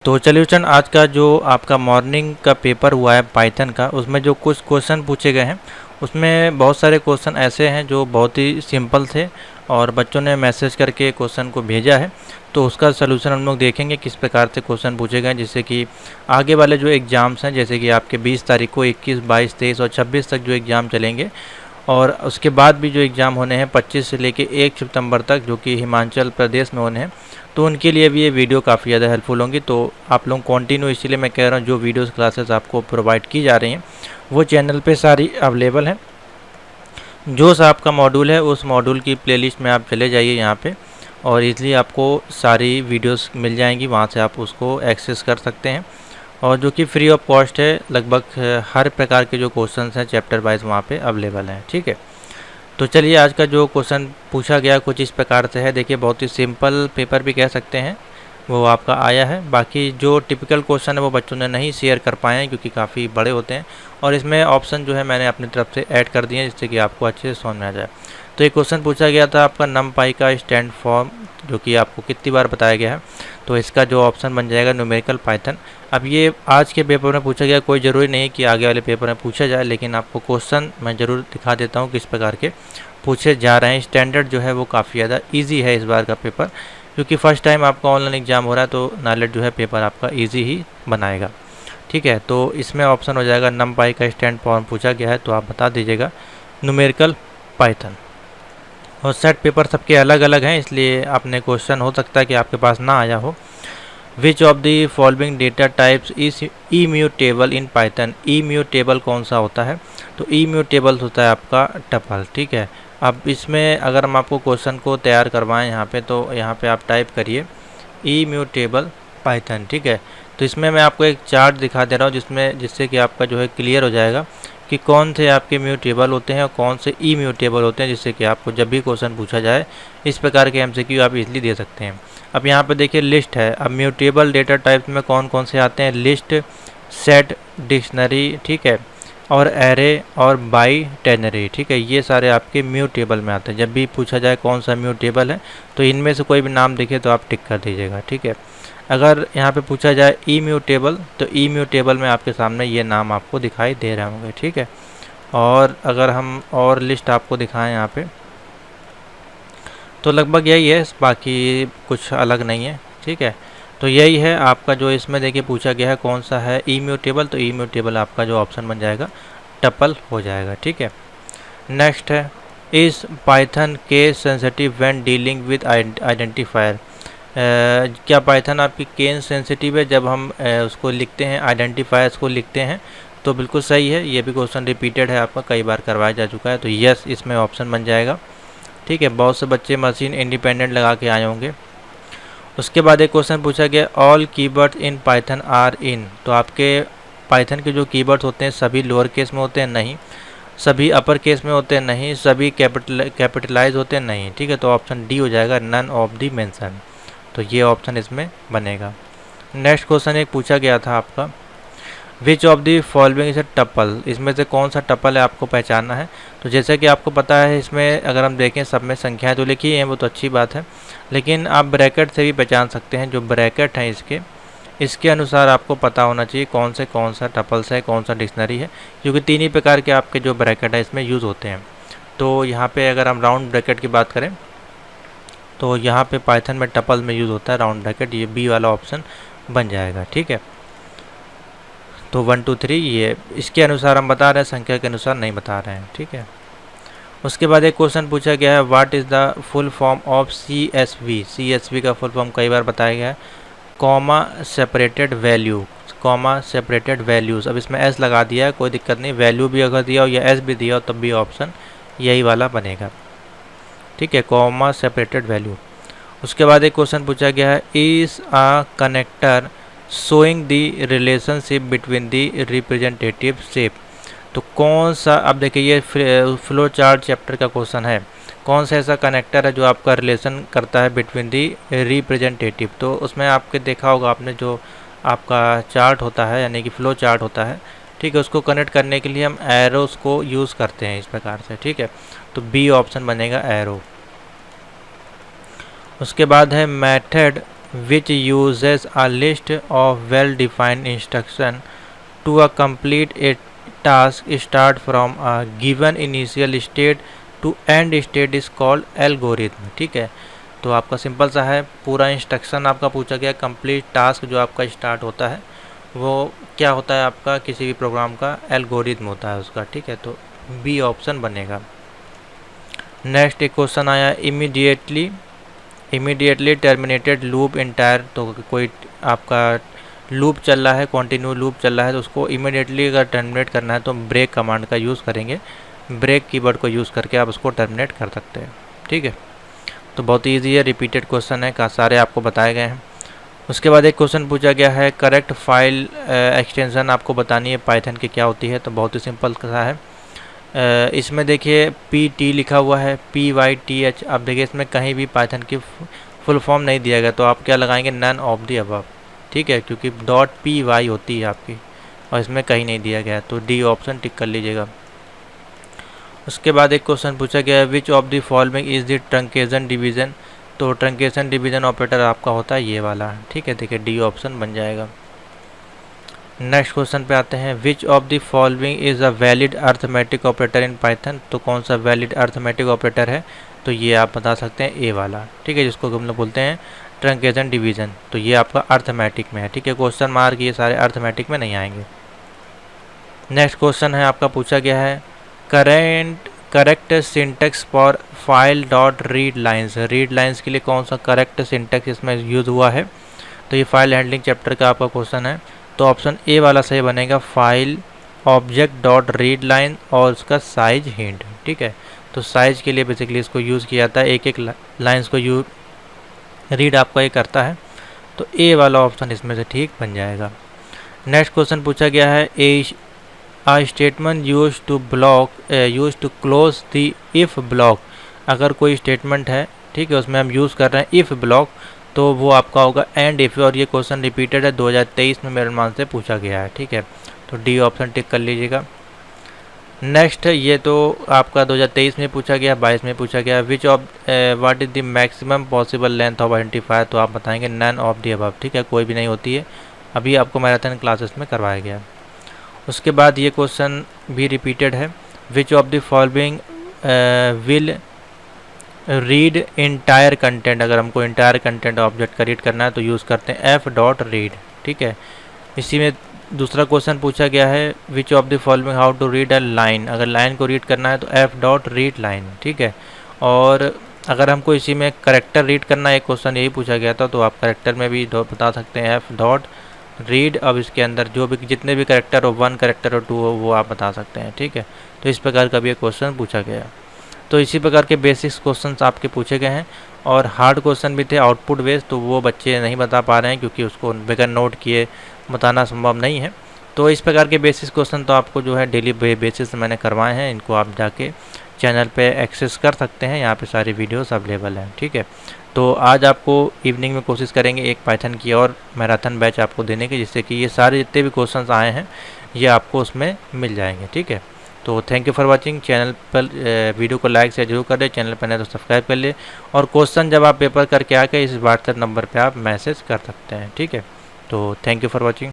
तो चलिए चंद, आज का जो आपका मॉर्निंग का पेपर हुआ है पाइथन का, उसमें जो कुछ क्वेश्चन पूछे गए हैं उसमें बहुत सारे क्वेश्चन ऐसे हैं जो बहुत ही सिंपल थे और बच्चों ने मैसेज करके क्वेश्चन को भेजा है। तो उसका सलूशन हम लोग देखेंगे किस प्रकार से क्वेश्चन पूछे गए, जिससे कि आगे वाले जो एग्ज़ाम्स हैं, जैसे कि आपके 20 तारीख को 21, 22, 23 और 26 तक जो एग्ज़ाम चलेंगे और उसके बाद भी जो एग्ज़ाम होने हैं 25 से लेके 1 सितंबर तक, जो कि हिमाचल प्रदेश में होने हैं, तो उनके लिए भी ये वीडियो काफ़ी ज़्यादा हेल्पफुल होंगी। तो आप लोग कंटिन्यू, इसीलिए मैं कह रहा हूँ, जो वीडियोस क्लासेस आपको प्रोवाइड की जा रही हैं वो चैनल पे सारी अवेलेबल हैं। जो सा आपका मॉड्यूल है उस मॉड्यूल की प्लेलिस्ट में आप चले जाइए यहाँ पे और इसलिए आपको सारी वीडियोस मिल जाएंगी, वहाँ से आप उसको एक्सेस कर सकते हैं और जो कि फ्री ऑफ कॉस्ट है। लगभग हर प्रकार के जो क्वेश्चन हैं चैप्टर वाइज वहाँ पे अवेलेबल हैं। ठीक है, तो चलिए आज का जो क्वेश्चन पूछा गया कुछ इस प्रकार से है। देखिए, बहुत ही सिंपल पेपर भी कह सकते हैं वो आपका आया है। बाकी जो टिपिकल क्वेश्चन है वो बच्चों ने नहीं शेयर कर पाए हैं क्योंकि काफ़ी बड़े होते हैं और इसमें ऑप्शन जो है मैंने अपनी तरफ से ऐड कर दिए हैं जिससे कि आपको अच्छे से समझ में आ जाए। तो एक क्वेश्चन पूछा गया था आपका NumPy का स्टैंड फॉर्म, जो कि आपको कितनी बार बताया गया है। तो इसका जो ऑप्शन बन जाएगा न्यूमेरिकल पाइथन। अब ये आज के पेपर में पूछा गया, कोई ज़रूरी नहीं है कि आगे वाले पेपर में पूछा जाए, लेकिन आपको क्वेश्चन मैं ज़रूर दिखा देता हूँ किस प्रकार के पूछे जा रहे हैं। स्टैंडर्ड जो है वो काफ़ी ज़्यादा ईजी है इस बार का पेपर, क्योंकि फर्स्ट टाइम आपका ऑनलाइन एग्जाम हो रहा है, तो नॉलेज जो है पेपर आपका ईजी ही बनाएगा। ठीक है, तो इसमें ऑप्शन हो जाएगा NumPy का स्टैंड फॉर्म पूछा गया है, तो आप बता दीजिएगा न्यूमेरिकल पाइथन। और सेट पेपर सबके अलग अलग हैं, इसलिए आपने क्वेश्चन हो सकता है कि आपके पास ना आया हो। विच of the following data types is immutable in Python. Immutable कौन सा होता है? तो इम्यूटेबल होता है आपका टपल। ठीक है, अब इसमें अगर हम आपको क्वेश्चन को तैयार करवाएं यहाँ पे, तो यहाँ पे आप टाइप करिए इम्यूटेबल पाइथन। ठीक है, तो इसमें मैं आपको एक चार्ट दिखा दे रहा हूँ जिससे कि आपका जो है क्लियर हो जाएगा कि कौन से आपके म्यूटेबल होते हैं और कौन से इम्यूटेबल होते हैं, जिससे कि आपको जब भी क्वेश्चन पूछा जाए इस प्रकार के MCQ आप इजीली दे सकते हैं। अब यहाँ पे देखिए लिस्ट है। अब म्यूटेबल डेटा टाइप्स में कौन कौन से आते हैं? लिस्ट, सेट, डिक्शनरी, ठीक है, और एरे और बाई टेनरी। ठीक है, ये सारे आपके म्यूटेबल में आते हैं। जब भी पूछा जाए कौन सा म्यूटेबल है तो इनमें से कोई भी नाम दिखे तो आप टिक कर दीजिएगा। ठीक है, अगर यहाँ पे पूछा जाए इम्यूटेबल, तो इम्यूटेबल में आपके सामने ये नाम आपको दिखाई दे रहे होंगे। ठीक है, और अगर हम और लिस्ट आपको दिखाएं यहाँ पे, तो लगभग यही है, बाकी कुछ अलग नहीं है। ठीक है, तो यही है आपका जो इसमें देखिए पूछा गया है कौन सा है इम्यूटेबल, तो इम्यूटेबल आपका जो ऑप्शन बन जाएगा टपल हो जाएगा। ठीक है, नेक्स्ट है इस Python case sensitive when dealing with identifier. क्या पाइथन आपकी केस सेंसिटिव है जब हम उसको लिखते हैं, आइडेंटिफायर्स को लिखते हैं? तो बिल्कुल सही है, ये भी क्वेश्चन रिपीटेड है आपका, कई बार करवाया जा चुका है, तो यस इसमें ऑप्शन बन जाएगा। ठीक है, बहुत से बच्चे मशीन इंडिपेंडेंट लगा के आए होंगे। उसके बाद एक क्वेश्चन पूछा गया all keywords in Python are in. तो आपके पाइथन के जो कीवर्ड्स होते हैं सभी लोअर केस में होते हैं? नहीं। सभी अपर केस में होते हैं? नहीं। सभी कैपिटलाइज होते हैं? नहीं। ठीक है, तो ऑप्शन डी हो जाएगा नन ऑफ दी मेंशन, तो ये ऑप्शन इसमें बनेगा। नेक्स्ट क्वेश्चन एक पूछा गया था आपका which of the following is a tuple. इसमें से कौन सा टपल है आपको पहचानना है। तो जैसे कि आपको पता है, इसमें अगर हम देखें सब में संख्याएं तो लिखी हैं, वो तो अच्छी बात है, लेकिन आप ब्रैकेट से भी पहचान सकते हैं। जो ब्रैकेट हैं इसके अनुसार आपको पता होना चाहिए कौन सा टपल्स है, कौन सा डिक्शनरी है, क्योंकि तीन ही प्रकार के आपके जो ब्रैकेट है इसमें यूज़ होते हैं। तो यहाँ पे अगर हम राउंड ब्रैकेट की बात करें तो यहाँ पे पाइथन में टपल में यूज़ होता है राउंड ब्रैकेट, ये बी वाला ऑप्शन बन जाएगा। ठीक है, तो 1 2 3 ये इसके अनुसार हम बता रहे हैं, संख्या के अनुसार नहीं बता रहे हैं। ठीक है, उसके बाद एक क्वेश्चन पूछा गया है what is the full form of CSV। CSV का फुल फॉर्म कई बार बताया गया है, comma separated value, comma separated values. अब इसमें S लगा दिया है, कोई दिक्कत नहीं, वैल्यू भी अगर दिया हो या S भी दिया हो तब भी ऑप्शन यही वाला बनेगा। ठीक है, कॉमा सेपरेटेड वैल्यू। उसके बाद एक क्वेश्चन पूछा गया है is a connector showing the relationship between the representative shape. तो कौन सा, अब देखिए ये फ्लो चार्ट चैप्टर का क्वेश्चन है, कौन सा ऐसा कनेक्टर है जो आपका रिलेशन करता है बिटवीन दी रिप्रेजेंटेटिव। तो उसमें आपके देखा होगा आपने, जो आपका चार्ट होता है यानी कि फ्लो चार्ट होता है, ठीक है, उसको कनेक्ट करने के लिए हम एरोस को यूज़ करते हैं इस प्रकार से। ठीक है, तो बी ऑप्शन बनेगा एरो। उसके बाद है method which uses a list of well-defined instruction to complete a task start from a given initial state to end state is called algorithm। ठीक है, तो आपका सिंपल सा है, पूरा इंस्ट्रक्शन आपका पूछा गया। कंप्लीट टास्क जो आपका स्टार्ट होता है वो क्या होता है, आपका किसी भी प्रोग्राम का एल्गोरिथम होता है उसका। ठीक है, तो बी ऑप्शन बनेगा। नेक्स्ट एक क्वेश्चन आया, इमीडिएटली टर्मिनेटेड लूप इंटायर। तो कोई आपका लूप चल रहा है, कंटिन्यू लूप चल रहा है, तो उसको इमीडिएटली अगर टर्मिनेट करना है तो ब्रेक कमांड का यूज़ करेंगे। ब्रेक कीवर्ड को यूज़ करके आप उसको टर्मिनेट कर सकते हैं। ठीक है, तो बहुत ईजी है, रिपीटेड क्वेश्चन है, सारे आपको बताए गए हैं। उसके बाद एक क्वेश्चन पूछा गया है, करेक्ट फाइल एक्सटेंशन आपको बतानी है पाइथन की क्या होती है। तो बहुत ही सिंपल सा है। इसमें देखिए PT लिखा हुआ है, PYTH। अब देखिए इसमें कहीं भी पाइथन की फुल फॉर्म नहीं दिया गया, तो आप क्या लगाएंगे, नन ऑफ दी अबव। ठीक है, क्योंकि .py होती है आपकी और इसमें कहीं नहीं दिया गया, तो डी ऑप्शन टिक कर लीजिएगा। उसके बाद एक क्वेश्चन पूछा गया है, which of the following is the truncation division. तो ट्रंकेशन डिवीजन ऑपरेटर आपका होता है ये वाला। ठीक है, देखिए डी ऑप्शन बन जाएगा। नेक्स्ट क्वेश्चन पे आते हैं, विच of the following is a valid arithmetic operator in Python. तो कौन सा वैलिड अर्थमेटिक ऑपरेटर है, तो ये आप बता सकते हैं ए वाला। ठीक है, जिसको हम लोग बोलते हैं ट्रंकेशन डिवीजन, तो ये आपका अर्थमेटिक में है। ठीक है, क्वेश्चन मार्क ये सारे अर्थमेटिक में नहीं आएंगे। नेक्स्ट क्वेश्चन है आपका पूछा गया है, correct syntax for file dot read lines. Read lines के लिए कौन सा करेक्ट सिंटेक्स इसमें यूज़ हुआ है, तो ये फाइल हैंडलिंग चैप्टर का आपका क्वेश्चन है। तो ऑप्शन ए वाला सही बनेगा, file object dot read line और उसका साइज हिंट। ठीक है, तो साइज के लिए बेसिकली इसको यूज़ किया जाता है, एक एक लाइन्स को रीड आपका ये करता है, तो ए वाला ऑप्शन इसमें से ठीक बन जाएगा। नेक्स्ट क्वेश्चन पूछा गया है, A statement used to close the if block। अगर कोई स्टेटमेंट है, ठीक है, उसमें हम यूज़ कर रहे हैं if ब्लॉक, तो वो आपका होगा एंड इफ। और ये क्वेश्चन रिपीटेड है, 2023 में मेरे मान से पूछा गया है। ठीक है, तो डी ऑप्शन टिक कर लीजिएगा। नेक्स्ट ये तो आपका 2023 में पूछा गया, 22 में पूछा गया, which of what is the maximum possible length of identifier. तो आप बताएंगे नन ऑफ द अबव। ठीक है, कोई भी नहीं होती है, अभी आपको मैराथन क्लासेस में करवाया गया। उसके बाद ये क्वेश्चन भी रिपीटेड है, which of the following will read entire content. अगर हमको इंटायर कंटेंट ऑब्जेक्ट का रीड करना है तो यूज़ करते हैं एफ डॉट रीड। ठीक है, इसी में दूसरा क्वेश्चन पूछा गया है, which of the following how to read a line. अगर लाइन को रीड करना है तो एफ डॉट रीड लाइन। ठीक है, और अगर हमको इसी में करेक्टर रीड करना है, एक क्वेश्चन यही पूछा गया था, तो आप करेक्टर में भी बता सकते हैं एफ डॉट रीड। अब इसके अंदर जो भी जितने भी करेक्टर हो, 1 करेक्टर हो, 2 हो, वो आप बता सकते हैं। ठीक है, तो इस प्रकार का भी एक क्वेश्चन पूछा गया। तो इसी प्रकार के बेसिक्स क्वेश्चंस आपके पूछे गए हैं, और हार्ड क्वेश्चन भी थे आउटपुट बेस्ड, तो वो बच्चे नहीं बता पा रहे हैं क्योंकि उसको बगैर नोट किए बताना संभव नहीं है। तो इस प्रकार के बेसिक्स क्वेश्चन तो आपको जो है डेली बेसिस मैंने करवाए हैं, इनको आप जाके चैनल पे एक्सेस कर सकते हैं, यहाँ पे सारी वीडियोस अवेलेबल हैं। ठीक है, तो आज आपको इवनिंग में कोशिश करेंगे एक पाइथन की और मैराथन बैच आपको देने की, जिससे कि ये सारे जितने भी क्वेश्चंस आए हैं ये आपको उसमें मिल जाएंगे। ठीक है, तो thank you for watching. Channel पर वीडियो को लाइक शेयर जरूर कर ले, चैनल पर नहीं तो सब्सक्राइब कर ले, और क्वेश्चन जब आप पेपर करके आके इस व्हाट्सएप नंबर पर आप मैसेज कर सकते हैं। ठीक है, तो थैंक यू फॉर वॉचिंग।